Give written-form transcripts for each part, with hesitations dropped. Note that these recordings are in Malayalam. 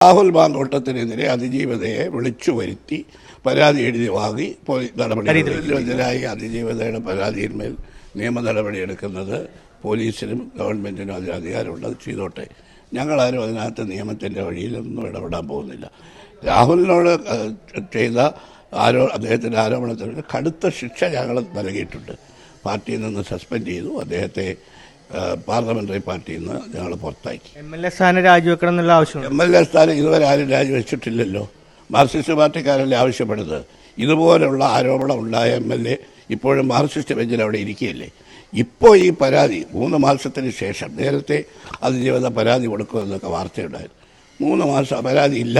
രാഹുൽ മാങ്കോട്ടത്തിനെതിരെ അതിജീവിതയെ വിളിച്ചു വരുത്തി പരാതി എഴുതി വാങ്ങി നടപടിക്കെതിരായി അതിജീവിതയുടെ പരാതിയിന്മേൽ നിയമ നടപടിയെടുക്കുന്നത് പോലീസിനും ഗവൺമെൻറ്റിനും അതിന് അധികാരമുണ്ട്. അത് ചെയ്തോട്ടെ. ഞങ്ങളാരും അതിനകത്ത് നിയമത്തിൻ്റെ വഴിയിലൊന്നും ഇടപെടാൻ പോകുന്നില്ല. രാഹുലിനോട് ചെയ്ത അദ്ദേഹത്തിൻ്റെ ആരോപണത്തിന് കടുത്ത ശിക്ഷ ഞങ്ങൾ നൽകിയിട്ടുണ്ട്. പാർട്ടിയിൽ നിന്ന് സസ്പെൻഡ് ചെയ്തു. അദ്ദേഹത്തെ പാർലമെൻ്ററി പാർട്ടിയിൽ നിന്ന് ഞങ്ങൾ പുറത്താക്കി. MLA സ്ഥാനം രാജിവെക്കണം എന്നുള്ള ആവശ്യം. MLA സ്ഥാനം ഇതുവരെ ആരും രാജിവെച്ചിട്ടില്ലല്ലോ. മാർക്സിസ്റ്റ് പാർട്ടിക്കാരല്ലേ ആവശ്യപ്പെടുന്നത്. ഇതുപോലുള്ള ആരോപണം ഉണ്ടായ MLA ഇപ്പോഴും മാർക്സിസ്റ്റ് ബെഞ്ചിൽ അവിടെ ഇരിക്കുകയല്ലേ. ഇപ്പോൾ ഈ പരാതി 3 മാസത്തിന് ശേഷം, നേരത്തെ അതിജീവിത പരാതി കൊടുക്കുമെന്നൊക്കെ വാർത്തയുണ്ടായിരുന്നു. 3 മാസം പരാതി ഇല്ല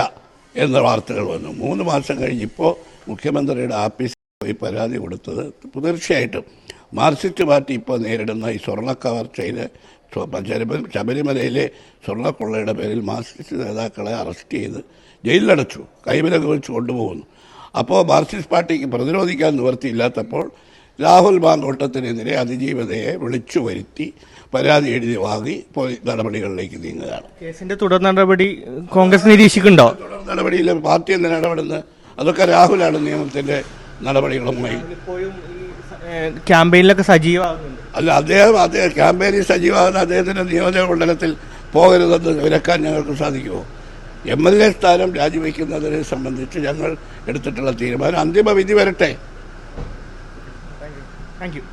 എന്ന വാർത്തകൾ വന്നു. 3 മാസം കഴിഞ്ഞ് ഇപ്പോൾ മുഖ്യമന്ത്രിയുടെ ആഫീസിൽ പോയി പരാതി കൊടുത്തത് തീർച്ചയായിട്ടും മാർക്സിസ്റ്റ് പാർട്ടി ഇപ്പോൾ നേരിടുന്ന ഈ സ്വർണ്ണക്കവർച്ചയിലെ ശബരിമലയിലെ സ്വർണ്ണക്കൊള്ളയുടെ പേരിൽ മാർക്സിസ്റ്റ് നേതാക്കളെ അറസ്റ്റ് ചെയ്ത് ജയിലിലടച്ചു, കൈവിലങ്ങ് വെച്ച് കൊണ്ടുപോകുന്നു. അപ്പോൾ മാർക്സിസ്റ്റ് പാർട്ടിക്ക് പ്രതിരോധിക്കാൻ നിവൃത്തിയില്ലാത്തപ്പോൾ രാഹുൽ മാങ്കോട്ടത്തിനെതിരെ അതിജീവിതയെ വിളിച്ചു വരുത്തി പരാതി എഴുതി വാങ്ങി നടപടികളിലേക്ക് നീങ്ങുകയാണ്. കേസിന്റെ തുടർ നടപടി കോൺഗ്രസ് നിരീക്ഷിക്കുന്നുണ്ടോ? തുടർ നടപടിയിൽ പാർട്ടി എന്തിനാ ഇടപെടുന്നത്? അതൊക്കെ രാഹുലാണ് നിയമത്തിന്റെ നടപടികളുമായി. ക്യാമ്പയിനിലൊക്കെ സജീവമാകുന്നുണ്ട്. അല്ല, അദ്ദേഹം ക്യാമ്പയിനിൽ സജീവമാകുന്ന അദ്ദേഹത്തിന്റെ നിയോജക മണ്ഡലത്തിൽ പോകരുതെന്ന് വിലക്കാൻ ഞങ്ങൾക്ക് സാധിക്കുമോ? MLA സ്ഥാനം രാജിവെക്കുന്നതിനെ സംബന്ധിച്ച് ഞങ്ങൾ എടുത്തിട്ടുള്ള തീരുമാനം അന്തിമ വിധി വരട്ടെ. Thank you.